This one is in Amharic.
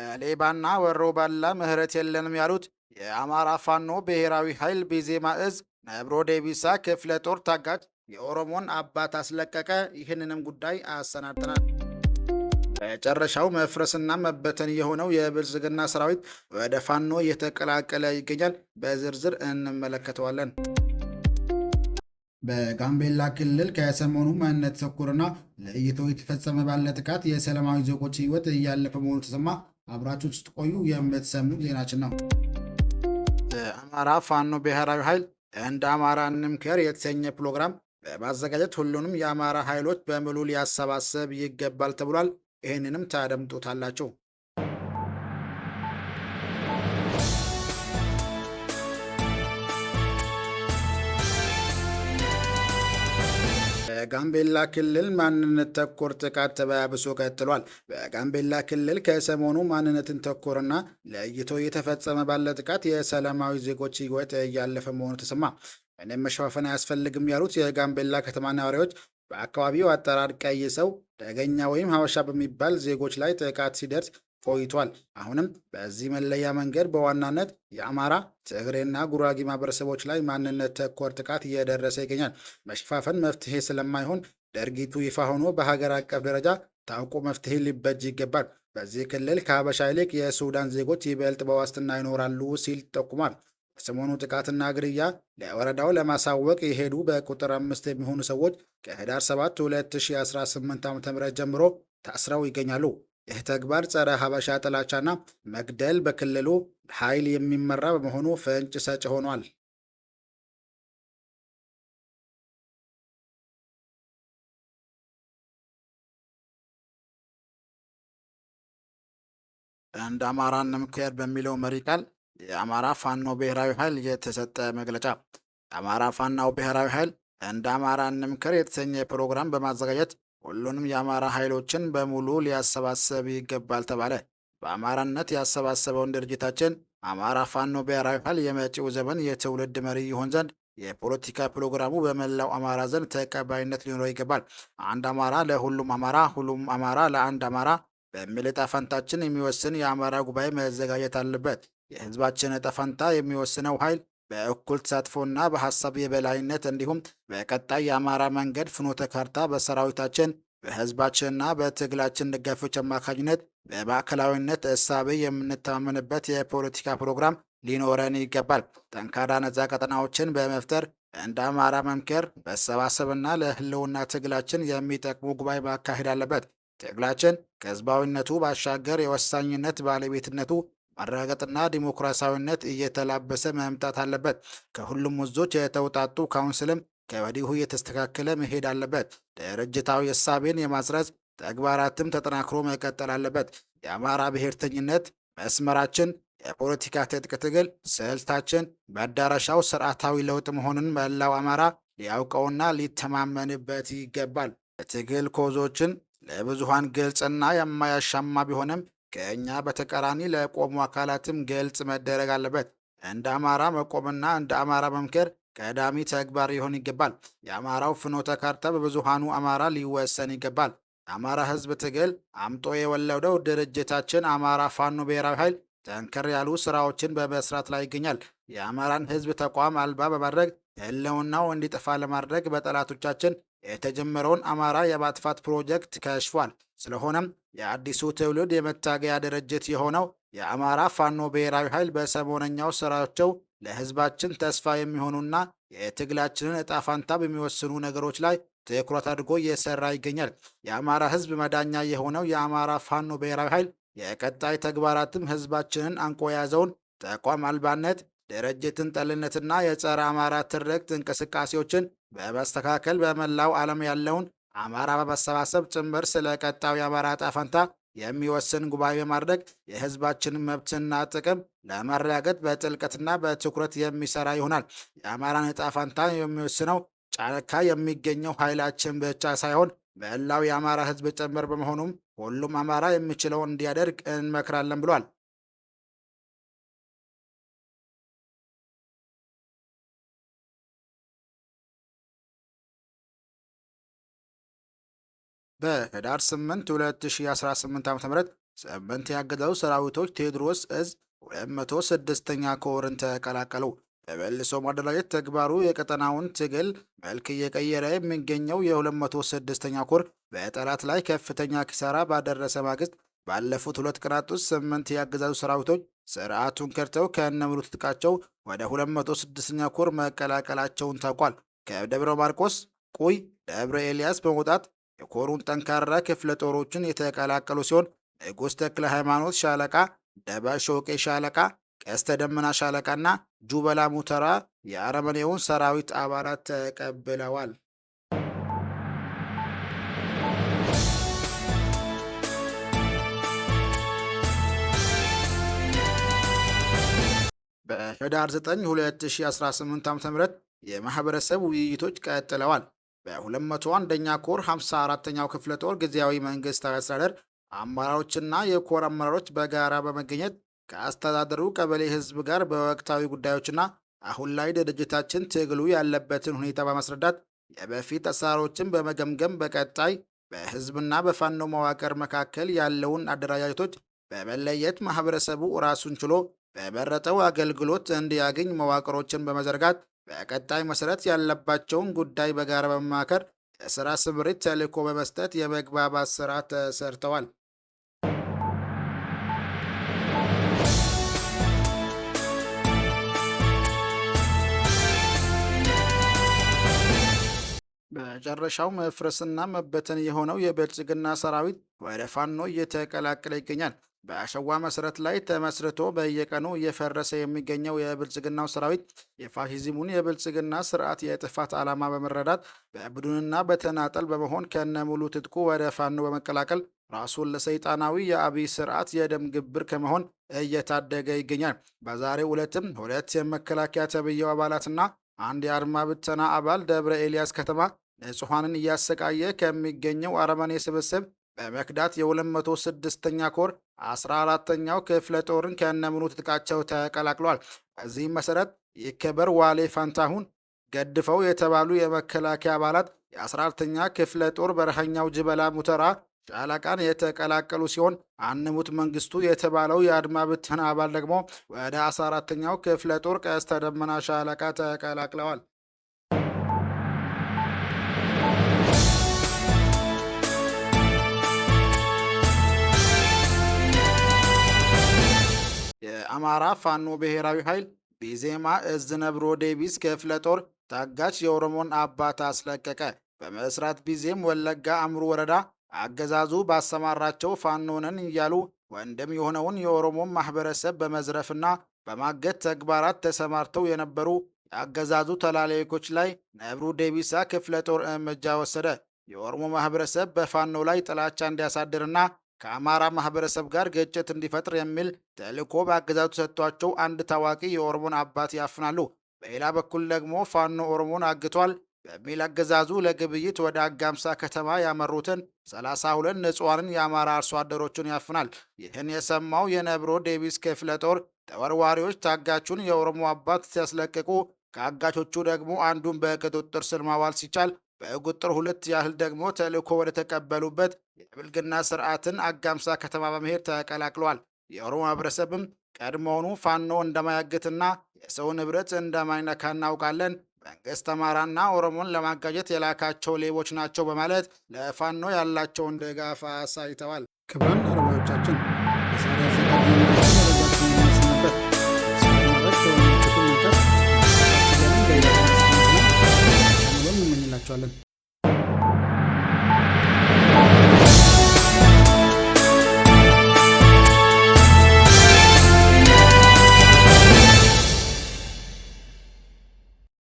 ለሌባና ወሮ ባላ ምህረት የለንም ያሉት የአማራ ፋኖ ብሔራዊ ኃይል ቢዜማ እዝ ነብሮ ዴቢሳ ክፍለ ጦር ታጋጅ የኦሮሞን አባት አስለቀቀ። ይህንንም ጉዳይ አሰናድተናል። መጨረሻው መፍረስና መበተን የሆነው የብልጽግና ሰራዊት ወደ ፋኖ እየተቀላቀለ ይገኛል። በዝርዝር እንመለከተዋለን። በጋምቤላ ክልል ከሰሞኑ ማንነት ተኮርና ለይቶ የተፈጸመ ባለ ጥቃት የሰላማዊ ዜጎች ሕይወት እያለፈ መሆኑ ተሰማ። አብራችሁ ስትቆዩ የምትሰሙት ዜናችን ነው። የአማራ ፋኖ ብሔራዊ ኃይል እንደ አማራ እንምከር የተሰኘ ፕሮግራም በማዘጋጀት ሁሉንም የአማራ ኃይሎች በሙሉ ሊያሰባሰብ ይገባል ተብሏል። ይህንንም ታደምጡታላችሁ። በጋምቤላ ክልል ማንነት ተኮር ጥቃት ተባብሶ ቀጥሏል። በጋምቤላ ክልል ከሰሞኑ ማንነትን ተኮርና ለይቶ የተፈጸመ ባለ ጥቃት የሰላማዊ ዜጎች ሕይወት እያለፈ መሆኑ ተሰማ። ምንም መሸፋፈን አያስፈልግም ያሉት የጋምቤላ ከተማ ነዋሪዎች በአካባቢው አጠራር ቀይ ሰው፣ ደገኛ ወይም ሀበሻ በሚባል ዜጎች ላይ ጥቃት ሲደርስ ቆይቷል። አሁንም በዚህ መለያ መንገድ በዋናነት የአማራ፣ ትግሬና ጉራጌ ማህበረሰቦች ላይ ማንነት ተኮር ጥቃት እየደረሰ ይገኛል። መሸፋፈን መፍትሄ ስለማይሆን ድርጊቱ ይፋ ሆኖ በሀገር አቀፍ ደረጃ ታውቆ መፍትሄ ሊበጅ ይገባል። በዚህ ክልል ከሀበሻ ይልቅ የሱዳን ዜጎች ይበልጥ በዋስትና ይኖራሉ ሲል ጠቁሟል። በሰሞኑ ጥቃትና ግድያ ለወረዳው ለማሳወቅ የሄዱ በቁጥር 5 የሚሆኑ ሰዎች ከህዳር 7 2018 ዓ.ም ጀምሮ ታስረው ይገኛሉ። ይህ ተግባር ጸረ ሀበሻ ጥላቻና መግደል በክልሉ ኃይል የሚመራ በመሆኑ ፍንጭ ሰጭ ሆኗል። እንደ አማራ እንምከር በሚለው መሪ ቃል የአማራ ፋኖ ብሔራዊ ኃይል የተሰጠ መግለጫ። የአማራ ፋኖ ብሔራዊ ኃይል እንደ አማራ እንምከር የተሰኘ ፕሮግራም በማዘጋጀት ሁሉንም የአማራ ኃይሎችን በሙሉ ሊያሰባሰብ ይገባል ተባለ። በአማራነት ያሰባሰበውን ድርጅታችን አማራ ፋኖ ብሔራዊ ኃይል የመጪው ዘመን የትውልድ መሪ ይሆን ዘንድ የፖለቲካ ፕሮግራሙ በመላው አማራ ዘንድ ተቀባይነት ሊኖረው ይገባል። አንድ አማራ ለሁሉም አማራ፣ ሁሉም አማራ ለአንድ አማራ በሚል ዕጣ ፈንታችን የሚወስን የአማራ ጉባኤ መዘጋጀት አለበት። የህዝባችን ዕጣ ፈንታ የሚወስነው ኃይል በእኩል ተሳትፎና በሀሳብ የበላይነት እንዲሁም በቀጣይ የአማራ መንገድ ፍኖተ ካርታ በሰራዊታችን በህዝባችንና በትግላችን ደጋፊዎች አማካኝነት በማዕከላዊነት እሳቤ የምንተማመንበት የፖለቲካ ፕሮግራም ሊኖረን ይገባል። ጠንካራ ነፃ ቀጠናዎችን በመፍጠር እንደ አማራ መምከር መሰባሰብና ለህልውና ትግላችን የሚጠቅሙ ጉባኤ ማካሄድ አለበት። ትግላችን ከህዝባዊነቱ ባሻገር የወሳኝነት ባለቤትነቱ ማረጋገጥና ዲሞክራሲያዊነት እየተላበሰ መምጣት አለበት። ከሁሉም ወዞች የተውጣጡ ካውንስልም ከወዲሁ እየተስተካከለ መሄድ አለበት። ድርጅታዊ እሳቤን የማስረጽ ተግባራትም ተጠናክሮ መቀጠል አለበት። የአማራ ብሔርተኝነት መስመራችን፣ የፖለቲካ ትጥቅ ትግል ስልታችን በአዳራሻው ስርዓታዊ ለውጥ መሆኑን መላው አማራ ሊያውቀውና ሊተማመንበት ይገባል። የትግል ኮዞችን ለብዙሃን ግልጽና የማያሻማ ቢሆንም ከእኛ በተቃራኒ ለቆሙ አካላትም ግልጽ መደረግ አለበት። እንደ አማራ መቆምና እንደ አማራ መምከር ቀዳሚ ተግባር ሊሆን ይገባል። የአማራው ፍኖተ ካርታ በብዙሃኑ አማራ ሊወሰን ይገባል። የአማራ ህዝብ ትግል አምጦ የወለደው ድርጅታችን አማራ ፋኖ ብሔራዊ ኃይል ጠንከር ያሉ ስራዎችን በመስራት ላይ ይገኛል። የአማራን ህዝብ ተቋም አልባ በማድረግ ህልውናው እንዲጠፋ ለማድረግ በጠላቶቻችን የተጀመረውን አማራ የማጥፋት ፕሮጀክት ከሽፏል። ስለሆነም የአዲሱ ትውልድ የመታገያ ድርጅት የሆነው የአማራ ፋኖ ብሔራዊ ኃይል በሰሞነኛው ስራቸው ለህዝባችን ተስፋ የሚሆኑና የትግላችንን እጣ ፋንታ በሚወስኑ ነገሮች ላይ ትኩረት አድርጎ እየሰራ ይገኛል። የአማራ ህዝብ መዳኛ የሆነው የአማራ ፋኖ ብሔራዊ ኃይል የቀጣይ ተግባራትም ህዝባችንን አንቆ የያዘውን ተቋም አልባነት፣ ድርጅትን ጠልነትና የጸረ አማራ ትርክት እንቅስቃሴዎችን በመስተካከል በመላው ዓለም ያለውን አማራ በመሰባሰብ ጭምር ስለ ቀጣዩ የአማራ ዕጣ ፈንታ የሚወስን ጉባኤ በማድረግ የህዝባችንን መብትና ጥቅም ለማረጋገጥ በጥልቀትና በትኩረት የሚሰራ ይሆናል። የአማራን ዕጣ ፈንታ የሚወስነው ጫካ የሚገኘው ኃይላችን ብቻ ሳይሆን መላው የአማራ ህዝብ ጭምር በመሆኑም ሁሉም አማራ የሚችለውን እንዲያደርግ እንመክራለን ብሏል። በህዳር 8 2018 ዓ.ም 8 የአገዛዙ ሰራዊቶች ቴዎድሮስ እዝ 206ኛ ኮርን ተቀላቀሉ። በመልሶ ማደራጀት ተግባሩ የቀጠናውን ትግል መልክ እየቀየረ የሚገኘው የ206ኛ ኮር በጠላት ላይ ከፍተኛ ኪሳራ ባደረሰ ማግስት ባለፉት 2 ቀናት ውስጥ 8 የአገዛዙ ሰራዊቶች ስርዓቱን ከድተው ከነሙሉ ትጥቃቸው ወደ 206ኛ ኮር መቀላቀላቸውን ታውቋል። ከደብረ ማርቆስ፣ ቁይ፣ ደብረ ኤልያስ በመውጣት የኮሩን ጠንካራ ክፍለ ጦሮችን የተቀላቀሉ ሲሆን ንጉሥ ተክለ ሃይማኖት ሻለቃ፣ ደባ ሾቄ ሻለቃ፣ ቀስተ ደመና ሻለቃና ጁበላ ሙተራ የአረመኔውን ሰራዊት አባላት ተቀብለዋል። በህዳር 9 2018 ዓ.ም የማህበረሰብ ውይይቶች ቀጥለዋል። በ201ኛ ኮር 54ኛው ክፍለ ጦር ጊዜያዊ መንግስታዊ አስተዳደር አመራሮችና የኮር አመራሮች በጋራ በመገኘት ከአስተዳደሩ ቀበሌ ህዝብ ጋር በወቅታዊ ጉዳዮችና አሁን ላይ ድርጅታችን ትግሉ ያለበትን ሁኔታ በማስረዳት የበፊት አሰራሮችን በመገምገም በቀጣይ በህዝብና በፋኖ መዋቅር መካከል ያለውን አደረጃጀቶች በመለየት ማህበረሰቡ ራሱን ችሎ በመረጠው አገልግሎት እንዲያገኝ መዋቅሮችን በመዘርጋት በቀጣይ መሰረት ያለባቸውን ጉዳይ በጋራ በመማከር የስራ ስምሪት ተልዕኮ በመስጠት የመግባባት ስራ ተሰርተዋል። በመጨረሻው መፍረስና መበተን የሆነው የብልጽግና ሰራዊት ወደ ፋኖ እየተቀላቀለ ይገኛል። በአሸዋ መሰረት ላይ ተመስርቶ በየቀኑ እየፈረሰ የሚገኘው የብልጽግናው ሰራዊት የፋሺዝሙን የብልጽግና ስርዓት የጥፋት ዓላማ በመረዳት በቡድንና በተናጠል በመሆን ከነሙሉ ትጥቁ ወደ ፋኖ በመቀላቀል ራሱን ለሰይጣናዊ የአብይ ስርዓት የደም ግብር ከመሆን እየታደገ ይገኛል። በዛሬው ዕለትም 2 የመከላከያ ተብዬው አባላትና አንድ የአድማ ብተና አባል ደብረ ኤልያስ ከተማ ንጹሐንን እያሰቃየ ከሚገኘው አረመኔ ስብስብ በመክዳት የ206ኛ ኮር 14ኛው ክፍለ ጦርን ከነሙሉ ትጥቃቸው ተቀላቅሏል። በዚህም መሰረት ይከበር ዋሌ ፋንታሁን ገድፈው የተባሉ የመከላከያ አባላት የ14ኛ ክፍለ ጦር በረሃኛው ጅበላ ሙተራ ሻለቃን የተቀላቀሉ ሲሆን አንሙት መንግስቱ የተባለው የአድማ ብተና አባል ደግሞ ወደ 14ኛው ክፍለ ጦር ቀስተ ደመና ሻለቃ ተቀላቅለዋል። የአማራ ፋኖ ብሔራዊ ኃይል ቢዜማ እዝ ነብሮ ዴቢስ ክፍለ ጦር ታጋች የኦሮሞን አባት አስለቀቀ። በምስራት ቢዜም ወለጋ አምሩ ወረዳ አገዛዙ ባሰማራቸው ፋኖነን እያሉ ወንድም የሆነውን የኦሮሞን ማህበረሰብ በመዝረፍና በማገት ተግባራት ተሰማርተው የነበሩ የአገዛዙ ተላላኪዎች ላይ ነብሩ ዴቢሳ ክፍለ ጦር እርምጃ ወሰደ። የኦሮሞ ማህበረሰብ በፋኖ ላይ ጥላቻ እንዲያሳድርና ከአማራ ማህበረሰብ ጋር ግጭት እንዲፈጥር የሚል ተልዕኮ በአገዛዙ ተሰጥቷቸው አንድ ታዋቂ የኦሮሞን አባት ያፍናሉ። በሌላ በኩል ደግሞ ፋኖ ኦሮሞን አግቷል በሚል አገዛዙ ለግብይት ወደ አጋምሳ ከተማ ያመሩትን 32 ንጹሐንን የአማራ አርሶ አደሮችን ያፍናል። ይህን የሰማው የነብሮ ዴቢስ ክፍለ ጦር ተወርዋሪዎች ታጋቹን የኦሮሞ አባት ሲያስለቅቁ ከአጋቾቹ ደግሞ አንዱን በቁጥጥር ስር ማዋል ሲቻል በቁጥር 2 ያህል ደግሞ ተልዕኮ ወደ ተቀበሉበት የብልግና ስርዓትን አጋምሳ ከተማ በመሄድ ተቀላቅሏል። የኦሮሞ ማህበረሰብም ቀድሞውኑ ፋኖ እንደማያግትና የሰው ንብረት እንደማይነካ እናውቃለን፣ መንግስት አማራና ኦሮሞን ለማጋጀት የላካቸው ሌቦች ናቸው በማለት ለፋኖ ያላቸውን ድጋፍ አሳይተዋል። ክቡራን አድማጮቻችን የዛሬ አዘጋጅነታችን ነበር። እንመኝላችኋለን።